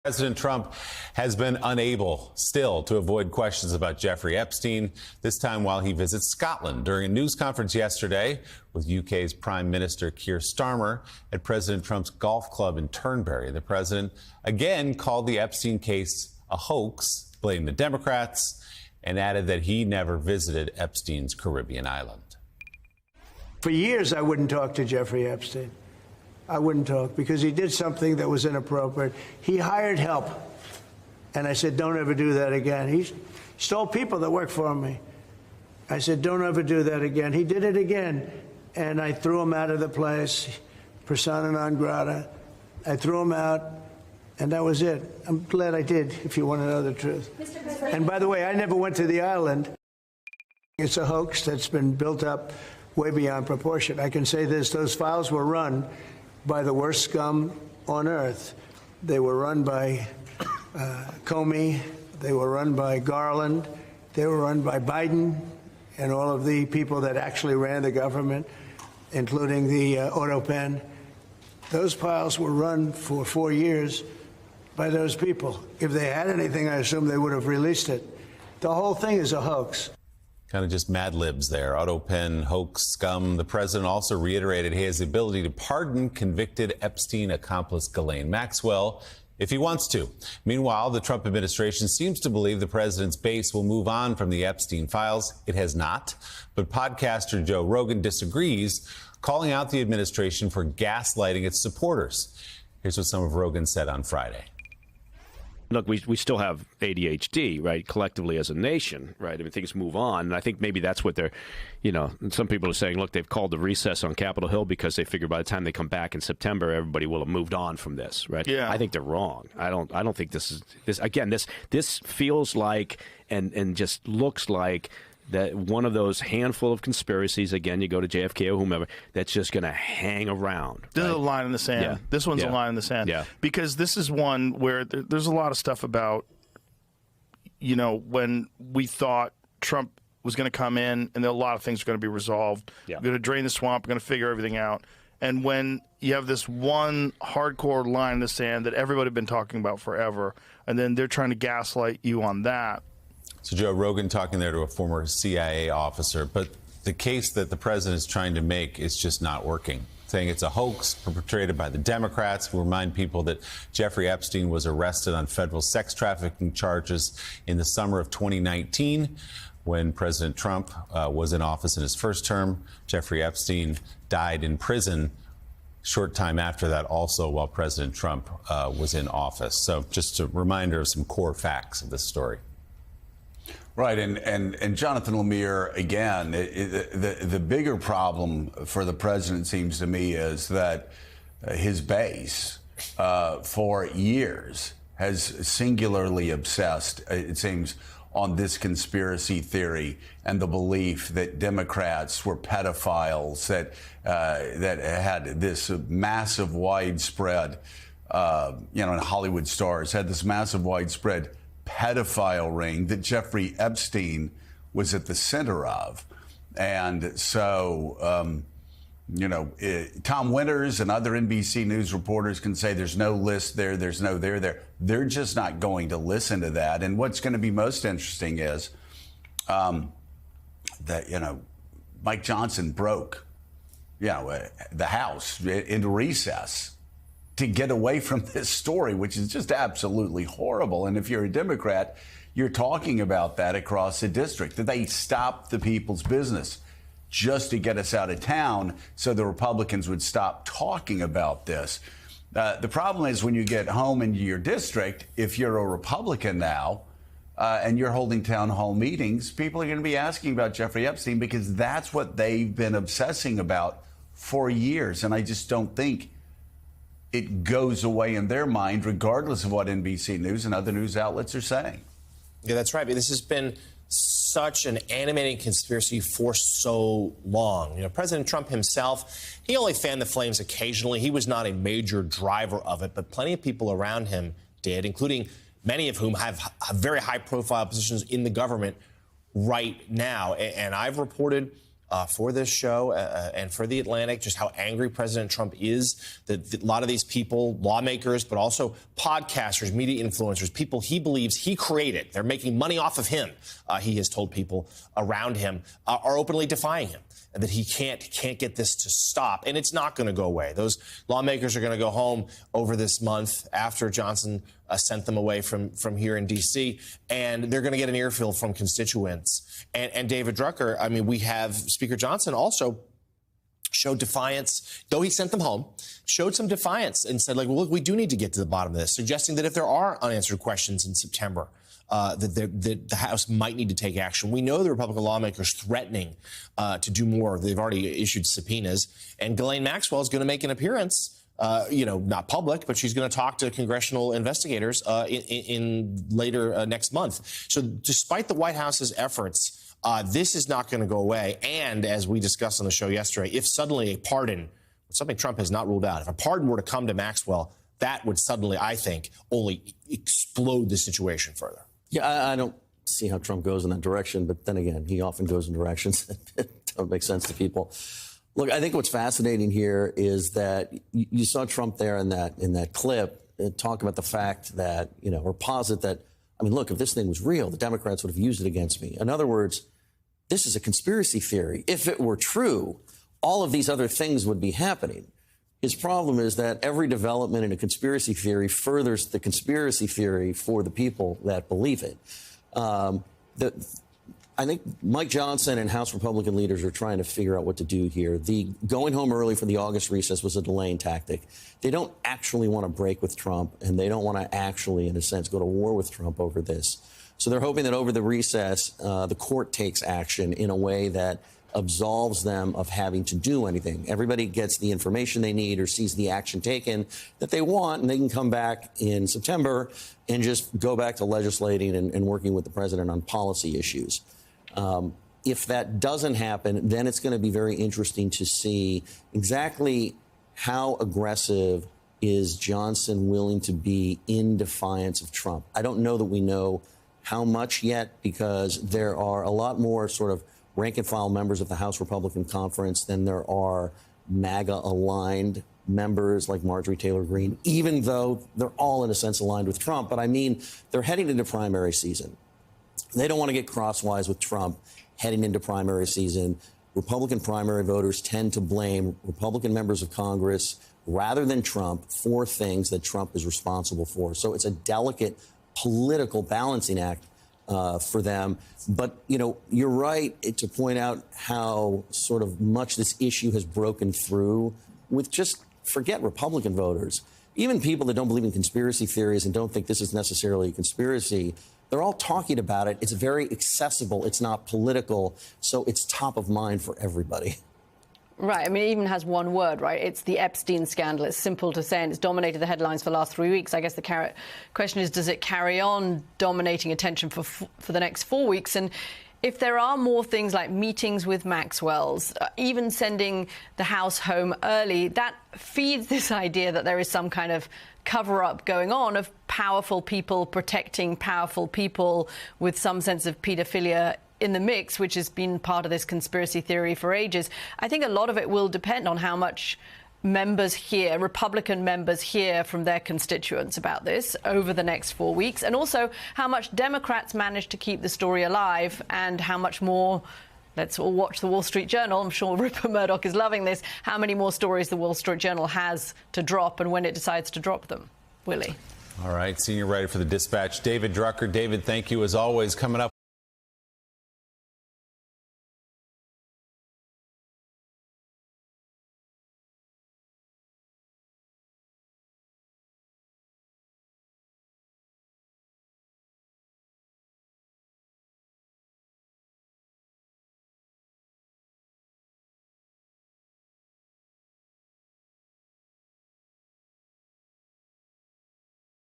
President Trump has been unable still to avoid questions about Jeffrey Epstein, this time while he visits Scotland. During a news conference yesterday with UK's Prime Minister Keir Starmer at President Trump's golf club in Turnberry, the president again called the Epstein case a hoax, blamed the Democrats, and added that he never visited Epstein's Caribbean island. For years, I wouldn't talk to Jeffrey Epstein. I wouldn't talk because he did something that was inappropriate. He hired help. And I said, don't ever do that again. He stole people that work for me. I said, don't ever do that again. He did it again. And I threw him out of the place, persona non grata. I threw him out, and that was it. I'm glad I did, if you want to know the truth. And by the way, I never went to the island. It's a hoax that's been built up way beyond proportion. I can say this, those files were run by the worst scum on earth. They were run by Comey, they were run by Garland, they were run by Biden and all of the people that actually ran the government, including the auto pen. Those files were run for 4 years by those people. If they had anything, I assume they would have released it. The whole thing is a hoax. Kind of just Mad Libs there. Autopen, hoax, scum. The president also reiterated he has the ability to pardon convicted Epstein accomplice Ghislaine Maxwell if he wants to. Meanwhile, the Trump administration seems to believe the president's base will move on from the Epstein files. It has not. But podcaster Joe Rogan disagrees, calling out the administration for gaslighting its supporters. Here's what some of Rogan said on Friday. Look, we still have ADHD, right, collectively as a nation, right? I mean, things move on. And I think maybe that's what they're, some people are saying, look, they've called the recess on Capitol Hill because they figure by the time they come back in September, everybody will have moved on from this, right? Yeah. I think they're wrong. I don't think this feels like and just looks like that one of those handful of conspiracies, again, you go to JFK or whomever, that's just going to hang around. This is a line in the sand. Yeah. This one's a line in the sand. Yeah. Because this is one where there's a lot of stuff about, when we thought Trump was going to come in and a lot of things are going to be resolved. Yeah. We're going to drain the swamp. We're going to figure everything out. And when you have this one hardcore line in the sand that everybody had been talking about forever, and then they're trying to gaslight you on that. So Joe Rogan talking there to a former CIA officer, but the case that the president is trying to make is just not working, saying it's a hoax perpetrated by the Democrats. We remind people that Jeffrey Epstein was arrested on federal sex trafficking charges in the summer of 2019 when President Trump was in office in his first term. Jeffrey Epstein died in prison short time after that, also while President Trump was in office. So just a reminder of some core facts of this story. Right, and Jonathan Lemire, again, the bigger problem for the president, seems to me, is that his base for years has singularly obsessed, it seems, on this conspiracy theory and the belief that Democrats were pedophiles, that had this massive widespread, and Hollywood stars had this massive widespread pedophile ring that Jeffrey Epstein was at the center of. And so, Tom Winters and other NBC News reporters can say there's no list there, there's no there. They're just not going to listen to that. And what's going to be most interesting is that, Mike Johnson broke, the House into recess to get away from this story, which is just absolutely horrible. And if you're a Democrat, you're talking about that across the district, that they stopped the people's business just to get us out of town so the Republicans would stop talking about this. The problem is when you get home into your district, if you're a Republican now and you're holding town hall meetings, people are going to be asking about Jeffrey Epstein because that's what they've been obsessing about for years. And I just don't think it goes away in their mind, regardless of what NBC News and other news outlets are saying. Yeah, that's right. But this has been such an animating conspiracy for so long. President Trump himself, he only fanned the flames occasionally. He was not a major driver of it, but plenty of people around him did, including many of whom have very high-profile positions in the government right now. And I've reported for this show and for The Atlantic, just how angry President Trump is. That a lot of these people, lawmakers, but also podcasters, media influencers, people he believes he created, they're making money off of him, he has told people around him, are openly defying him. And that he can't get this to stop. And it's not going to go away. Those lawmakers are going to go home over this month after Johnson sent them away from here in D.C., and they're going to get an earful from constituents. And David Drucker, I mean, we have Speaker Johnson also showed defiance, though he sent them home, showed some defiance and said, like, well, look, we do need to get to the bottom of this, suggesting that if there are unanswered questions in September, that the House might need to take action. We know the Republican lawmakers threatening to do more. They've already issued subpoenas. And Ghislaine Maxwell is going to make an appearance, not public, but she's going to talk to congressional investigators in later next month. So despite the White House's efforts, this is not going to go away. And as we discussed on the show yesterday, if suddenly a pardon, something Trump has not ruled out, if a pardon were to come to Maxwell, that would suddenly, I think, only explode the situation further. Yeah, I don't see how Trump goes in that direction, but then again, he often goes in directions that don't make sense to people. Look, I think what's fascinating here is that you saw Trump there in that clip talk about the fact that, or posit that, I mean, look, if this thing was real, the Democrats would have used it against me. In other words, this is a conspiracy theory. If it were true, all of these other things would be happening. His problem is that every development in a conspiracy theory furthers the conspiracy theory for the people that believe it. I think Mike Johnson and House Republican leaders are trying to figure out what to do here. The going home early for the August recess was a delaying tactic. They don't actually want to break with Trump, and they don't want to actually, in a sense, go to war with Trump over this. So they're hoping that over the recess, the court takes action in a way that absolves them of having to do anything. Everybody gets the information they need or sees the action taken that they want, and they can come back in September and just go back to legislating and working with the president on policy issues. If that doesn't happen, then it's going to be very interesting to see exactly how aggressive is Johnson willing to be in defiance of Trump. I don't know that we know how much yet, because there are a lot more sort of rank-and-file members of the House Republican Conference than there are MAGA-aligned members like Marjorie Taylor Greene, even though they're all, in a sense, aligned with Trump. But I mean, they're heading into primary season. They don't want to get crosswise with Trump heading into primary season. Republican primary voters tend to blame Republican members of Congress rather than Trump for things that Trump is responsible for. So it's a delicate political balancing act for them. But, you're right to point out how sort of much this issue has broken through with just forget Republican voters. Even people that don't believe in conspiracy theories and don't think this is necessarily a conspiracy, they're all talking about it. It's very accessible. It's not political. So it's top of mind for everybody. Right. I mean, it even has one word, right? It's the Epstein scandal. It's simple to say, and it's dominated the headlines for the last 3 weeks. I guess the question is, does it carry on dominating attention for the next 4 weeks? And if there are more things like meetings with Maxwell's, even sending the House home early, that feeds this idea that there is some kind of cover-up going on of powerful people protecting powerful people with some sense of pedophilia in the mix, which has been part of this conspiracy theory for ages. I think a lot of it will depend on how much members hear, Republican members hear from their constituents about this over the next 4 weeks, and also how much Democrats manage to keep the story alive and how much more. Let's all watch the Wall Street Journal. I'm sure Rupert Murdoch is loving this. How many more stories the Wall Street Journal has to drop and when it decides to drop them. Willie. All right, senior writer for the Dispatch, David Drucker. David, thank you as always. Coming up.